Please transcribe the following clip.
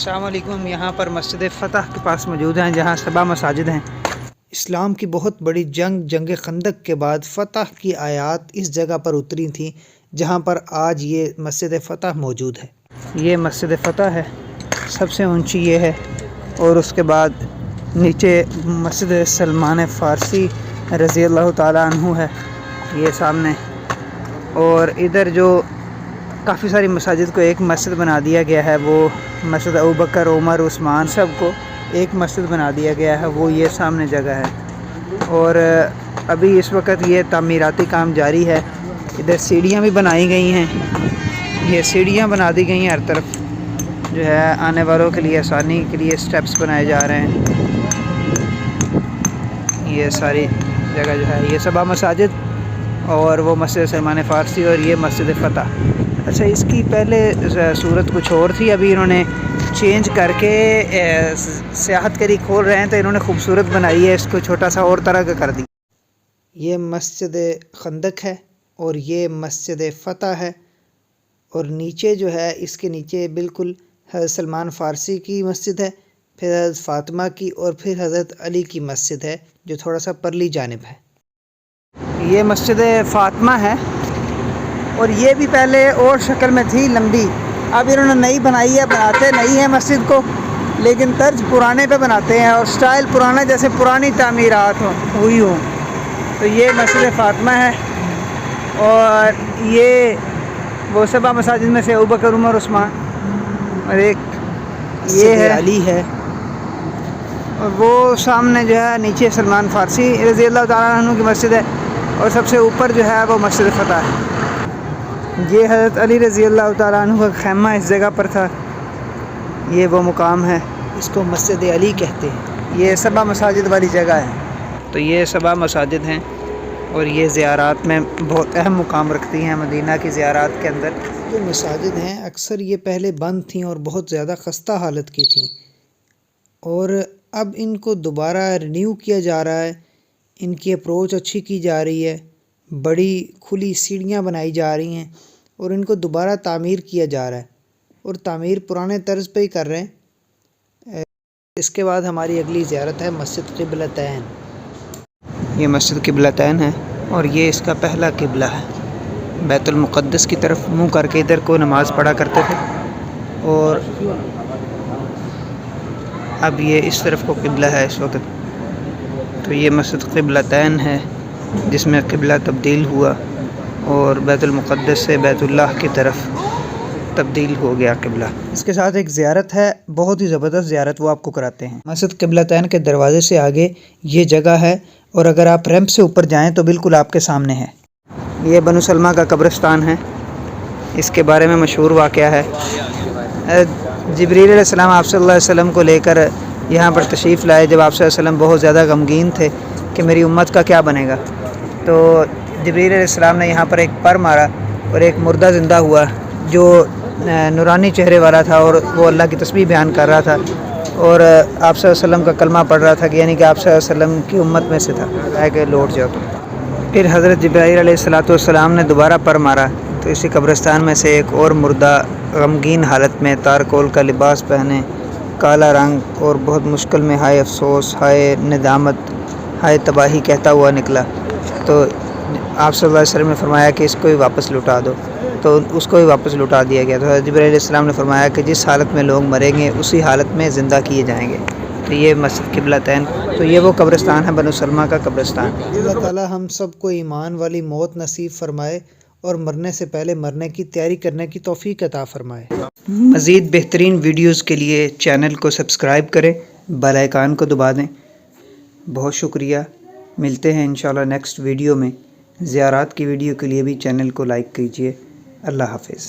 अस्सलाम वालेकुम। हम यहाँ पर मस्जिद फ़तह के पास मौजूद हैं जहाँ 7 मसाजिद हैं। इस्लाम की बहुत बड़ी जंग खंदक के बाद फ़तह की आयात इस जगह पर उतरी थी जहाँ पर आज ये मस्जिद फ़तह मौजूद है। ये मस्जिद फ़तह है, सबसे ऊंची ये है, और उसके बाद नीचे मस्जिद सलमान फ़ारसी रज़ी अल्लाह ताला अन्हु है ये सामने। और इधर जो काफ़ी सारी मसाजिद को एक मस्जिद बना दिया गया है, वो मस्जिद अबू बकर, उमर, उस्मान सब को एक मस्जिद बना दिया गया है, वो ये सामने जगह है। और अभी इस वक्त ये तामीराती काम जारी है। इधर सीढ़ियाँ भी बनाई गई हैं, ये सीढ़ियाँ बना दी गई हैं हर तरफ, जो है आने वालों के लिए आसानी के लिए स्टेप्स बनाए जा रहे हैं। ये सारी जगह जो है ये 7 मसाजिद और वो मस्जिद सलमान फ़ारसी और ये मस्जिद फ़तह। अच्छा, इसकी पहले सूरत कुछ और थी, अभी इन्होंने चेंज करके सियाहत के लिए खोल रहे हैं तो इन्होंने खूबसूरत बनाई है, इसको छोटा सा और तरह का कर दिया। ये मस्जिद खंदक है और ये मस्जिद फ़तह है, और नीचे जो है इसके नीचे बिल्कुल हज़रत सलमान फ़ारसी की मस्जिद है, फिर हज़रत फ़ातिमा की, और फिर हज़रत अली की मस्जिद है जो थोड़ा सा परली जानिब है। ये मस्जिद फ़ातिमा है और ये भी पहले और शक्ल में थी लंबी, अब इन्होंने नई बनाई है। बनाते नहीं है मस्जिद को, लेकिन तर्ज पुराने पे बनाते हैं और स्टाइल पुराना, जैसे पुरानी तामीरात हुई हो। तो ये मस्जिद फ़ातिमा है और ये वो 7 मसाजिद में से अबू बकर, उमर, उस्मान, और एक ये है अली है, और वो सामने जो है नीचे सलमान फ़ारसी रज़ी अल्लाह ताला अन्हु की मस्जिद है, और सबसे ऊपर जो है वो मस्जिद फ़तह है। ये हज़रत अली रज़ी अल्लाह ताला अन्हु का ख़ैमा इस जगह पर था, ये वो मुकाम है, इसको मस्जिद अली कहते हैं। ये 7 मसाजिद वाली जगह है। तो ये 7 मसाजिद हैं और ये ज़ियारात में बहुत अहम मुकाम रखती हैं मदीना की ज़ियारात के अंदर। जो मसाजिद हैं अक्सर ये पहले बंद थीं और बहुत ज़्यादा ख़स्ता हालत की थीं, और अब इनको दोबारा रिन्यू किया जा रहा है, इनकी अप्रोच अच्छी की जा रही है, बड़ी खुली सीढ़ियाँ बनाई जा रही हैं और इनको दोबारा तामीर किया जा रहा है, और तामीर पुराने तर्ज पे ही कर रहे हैं। इसके बाद हमारी अगली ज़ियारत है मस्जिद क़िबलतैन। ये मस्जिद क़िबलतैन है और ये इसका पहला क़िबला है। बैतुल मुक़द्दस की तरफ मुँह करके इधर को नमाज़ पढ़ा करते थे, और अब ये इस तरफ को क़िबला है इस वक्त। तो ये मस्जिद क़िबलतैन है जिसमें क़िबला तब्दील हुआ और बैतुल मुक़द्दस से बैतुल्लाह की तरफ तब्दील हो गया क़िबला। इसके साथ एक ज़ियारत है, बहुत ही ज़बरदस्त ज़ियारत, वो आपको कराते हैं। मस्जिद क़िबलतैन के दरवाज़े से आगे ये जगह है, और अगर आप रैंप से ऊपर जाएं तो बिल्कुल आपके सामने है। ये बनु सलमा का कब्रिस्तान है, इसके बारे में मशहूर वाक़या है। जिब्रील अलैहिस्सलाम आप सल्लल्लाहु अलैहि वसल्लम को लेकर यहाँ पर तशरीफ़ लाए जब आप सल्लल्लाहु अलैहि वसल्लम बहुत ज़्यादा गमगीन थे कि मेरी उम्मत का क्या बनेगा। तो जिब्रील अलैहिस्सलाम ने यहाँ पर एक पर मारा और एक मुर्दा ज़िंदा हुआ जो नूरानी चेहरे वाला था, और वो अल्लाह की तस्बीह बयान कर रहा था, और आप सल्लल्लाहु अलैहि वसल्लम का कलमा पढ़ रहा था कि यानी कि आप सल्लल्लाहु अलैहि वसल्लम की उम्मत में से था, है कि लौट जाओ। फिर हज़रत जिब्राईल अलैहिस्सलाम ने दोबारा पर मारा तो इसी कब्रिस्तान में से एक और मुर्दा गमगीन हालत में तारकोल का लिबास पहने, काला रंग और बहुत मुश्किल में हाय अफसोस, हाय नदामत, हाय तबाही कहता हुआ निकला। तो आप सल्लल्लाहु अलैहि वसल्लम ने फरमाया कि इसको ही वापस लुटा दो, तो उसको ही वापस लुटा दिया गया। तो जिब्राईल अलैहिस्सलाम ने फरमाया कि जिस हालत में लोग मरेंगे उसी हालत में ज़िंदा किए जाएंगे। तो ये मस्जिद क़िबलतैन, तो ये वो कब्रिस्तान है बनु सलमा का कब्रिस्तान। अल्लाह ताला हम सब को ईमान वाली मौत नसीब फरमाए और मरने से पहले मरने की तैयारी करने की तौफीक अता फरमाए। मज़ीद बेहतरीन वीडियोज़ के लिए चैनल को सब्सक्राइब करें, बेल आइकन को दबा दें। बहुत शुक्रिया, मिलते हैं इंशाल्लाह नेक्स्ट वीडियो में। ज़ियारात की वीडियो के लिए भी चैनल को लाइक कीजिए। अल्लाह हाफ़िज़।